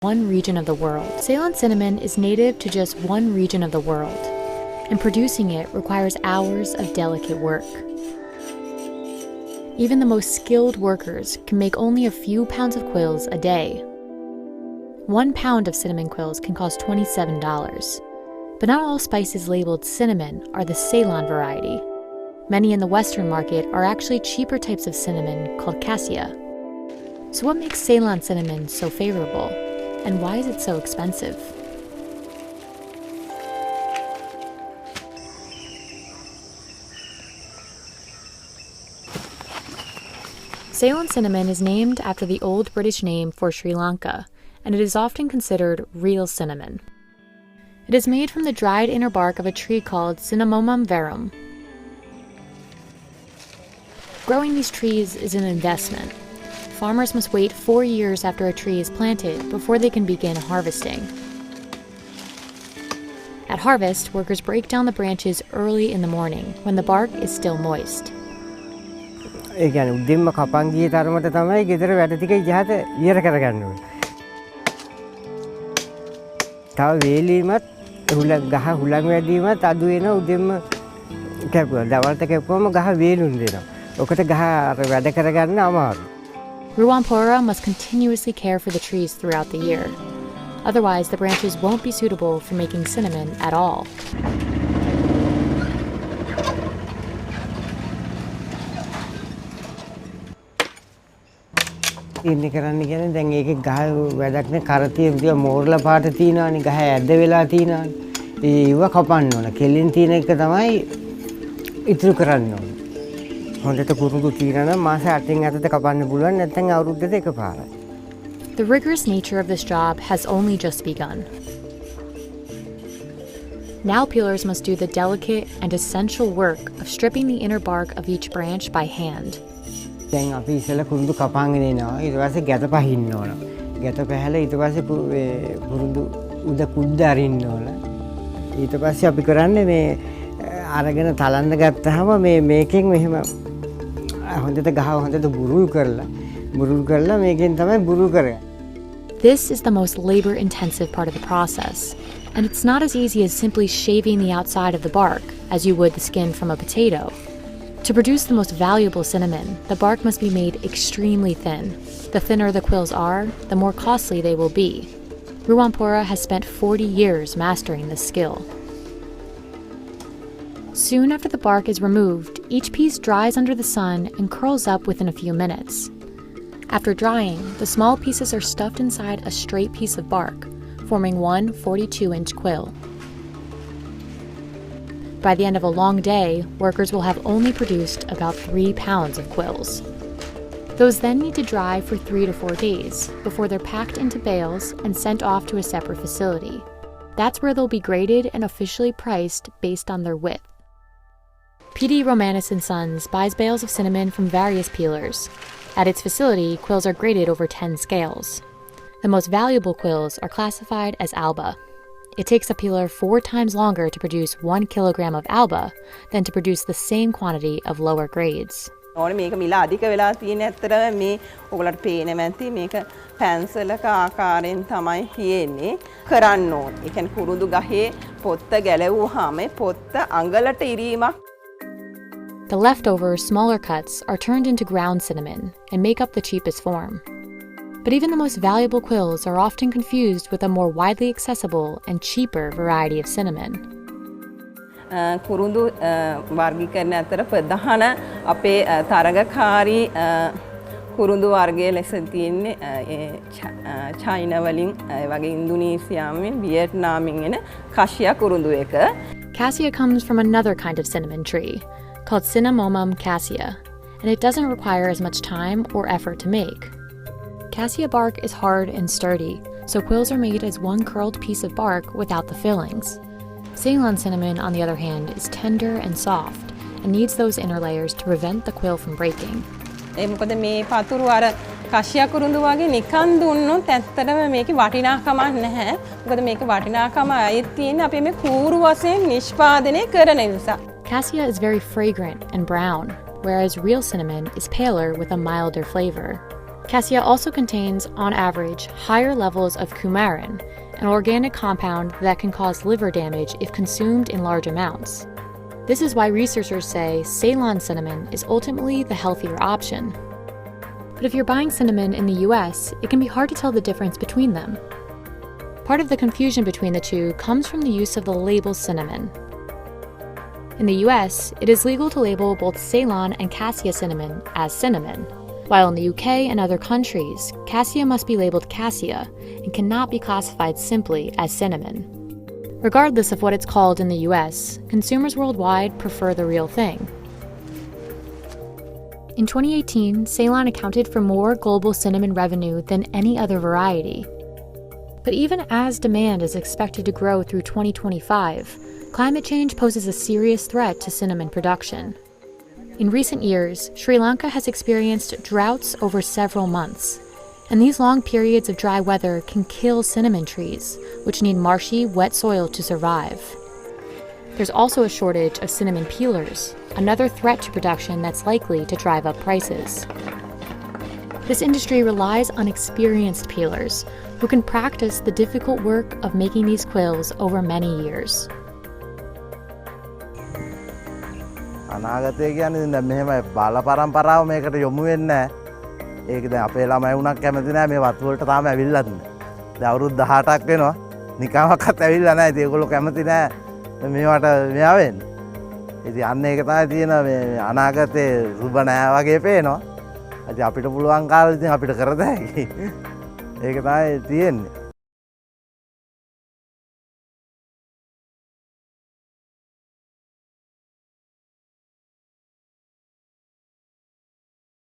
one region of the world. Ceylon cinnamon is native to just one region of the world, and producing it requires hours of delicate work. Even the most skilled workers can make only a few pounds of quills a day. 1 pound of cinnamon quills can cost $27. But not all spices labeled cinnamon are the Ceylon variety. Many in the Western market are actually cheaper types of cinnamon called cassia. So what makes Ceylon cinnamon so favorable? And why is it so expensive? Ceylon cinnamon is named after the old British name for Sri Lanka, and it is often considered real cinnamon. It is made from the dried inner bark of a tree called Cinnamomum verum. Growing these trees is an investment. Farmers must wait 4 years after a tree is planted before they can begin harvesting. At harvest, workers break down the branches early in the morning when the bark is still moist. ඒ කියන්නේ උදෙන්ම කපන් ගිය තරමට තමයි ගෙදර වැඩ ටික ඉහත ඉවර කරගන්න ඕනේ. තව වේලීමත් හුලං වැඩිවීමත් අඩු වෙනවා උදෙන්ම කැපුවා. දවල්ට කැපුවම ගහ වේලුම් දෙනවා. ඔකට ගහ වැඩ කරගන්න අමාරුයි. Ruwampura must continuously care for the trees throughout the year. Otherwise, the branches won't be suitable for making cinnamon at all. ඉන්නේ කරන්න කියන්නේ දැන් ඒකේ ගහ වැඩක් නේ කරතිය විදිය මෝරලා පාට තියනවානේ ගහ ඇද්ද වෙලා තියනවානේ. ඒව කපන්න ඕන. කෙලින් තියෙන එක තමයි ඉතුරු කරන්න ඕන. හොඳට කුරුඳු තියනනම් මාස 8න් 8ට කපන්න පුළුවන් නැත්නම් අවුරුද්දට එකපාරයි. The rigorous nature of this job has only just begun. Now peelers must do the delicate and essential work of stripping the inner bark of each branch by hand. දැන් අපි ඉස්සෙල්ලා කුරුඳු කපාගෙන එනවා. ඊට පස්සේ ගැට පහින්න ඕන. ගැට පැහැලා ඊට පස්සේ කුරුඳු උඩ කුඩ අරින්න ඕන. ඊට පස්සේ අපි කරන්නේ මේ අරගෙන තලන්න ගත්තාම මේකෙන් මෙහෙම හොඳට ගහ හොඳට බුරුල් කරලා මේකෙන් තමයි බුරුල් කරන්නේ. This is the most labor-intensive part of the process, and it's not as easy as simply shaving the outside of the bark as you would the skin from a potato. To produce the most valuable cinnamon, the bark must be made extremely thin. The thinner the quills are, the more costly they will be. Ruwampura has spent 40 years mastering this skill. Soon after the bark is removed, each piece dries under the sun and curls up within a few minutes. After drying, the small pieces are stuffed inside a straight piece of bark, forming one 42-inch quill. By the end of a long day, workers will have only produced about 3 pounds of quills. Those then need to dry for 3 to 4 days before they're packed into bales and sent off to a separate facility. That's where they'll be graded and officially priced based on their width. P.D. Romanis & Sons buys bales of cinnamon from various peelers. At its facility, quills are graded over 10 scales. The most valuable quills are classified as alba. It takes a peeler 4 times longer to produce 1 kilogram of alba than to produce the same quantity of lower grades. ඕනේ මේක මිල අධික වෙලා තියෙන ඇත්තටම මේ ඔයගලට පේන්නේ නැති මේක පැන්සලක ආකාරයෙන් තමයි තියෙන්නේ කරන්න ඕනේ. ඒ කියන්නේ කුරුඳු ගහේ පොත්ත ගැලවුවාම පොත්ත අඟලට ඉරීමක්. The leftover, smaller cuts are turned into ground cinnamon and make up the cheapest form. But even the most valuable quills are often confused with a more widely accessible and cheaper variety of cinnamon. කුරුඳු වර්ගීකරණ අතර ප්‍රධාන අපේ තරගකාරී කුරුඳු වර්ගයේ ලෙස තියෙන්නේ China වලින් වගේ ඉන්දුනීසියාවෙන් වියට්නාමෙන් එන cassia කුරුඳු එක. Cassia comes from another kind of cinnamon tree called Cinnamomum cassia, and it doesn't require as much time or effort to make. Cassia bark is hard and sturdy, so quills are made as one curled piece of bark without the fillings. Ceylon cinnamon, on the other hand, is tender and soft and needs those inner layers to prevent the quill from breaking. ඒ මොකද මේ පතුරු අර cassia කුරුඳු වගේ නිකන් දුන්නොත් ඇත්තටම මේකේ වටිනාකමක් නැහැ. මොකද මේකේ වටිනාකම අයිති තියෙන්නේ අපි මේ කූරු වශයෙන් නිෂ්පාදනය කරන නිසා. Cassia is very fragrant and brown, whereas real cinnamon is paler with a milder flavor. Cassia also contains, on average, higher levels of coumarin, an organic compound that can cause liver damage if consumed in large amounts. This is why researchers say Ceylon cinnamon is ultimately the healthier option. But if you're buying cinnamon in the US, it can be hard to tell the difference between them. Part of the confusion between the two comes from the use of the label cinnamon. In the US, it is legal to label both Ceylon and cassia cinnamon as cinnamon, while in the UK and other countries, cassia must be labeled cassia and cannot be classified simply as cinnamon. Regardless of what it's called in the US, consumers worldwide prefer the real thing. In 2018, Ceylon accounted for more global cinnamon revenue than any other variety. But even as demand is expected to grow through 2025, climate change poses a serious threat to cinnamon production. In recent years, Sri Lanka has experienced droughts over several months, and these long periods of dry weather can kill cinnamon trees, which need marshy, wet soil to survive. There's also a shortage of cinnamon peelers, another threat to production that's likely to drive up prices. This industry relies on experienced peelers who can practice the difficult work of making these quills over many years. අනාගතය කියන්නේ දැන් මෙහෙම බාල පරම්පරාව මේකට යොමු වෙන්නේ නැහැ. ඒක දැන් අපේ ළමයි වුණත් කැමති නැහැ මේ වතු වලට තාම ඇවිල්ලත් නැහැ. දැන් අවුරුදු 18ක් වෙනවා. නිකම්වත් ඇවිල්ලා නැහැ. ඉතින් ඒගොල්ලෝ කැමති නැහැ මේවට මෙයා වෙන්න. ඉතින් අන්න ඒක තමයි තියෙන මේ අනාගතේ සුබ නැහැ වගේ පේනවා. ඉතින් අපිට පුළුවන් කාලෙ ඉතින් අපිට කරද හැකි. ඒක තමයි තියෙන්නේ.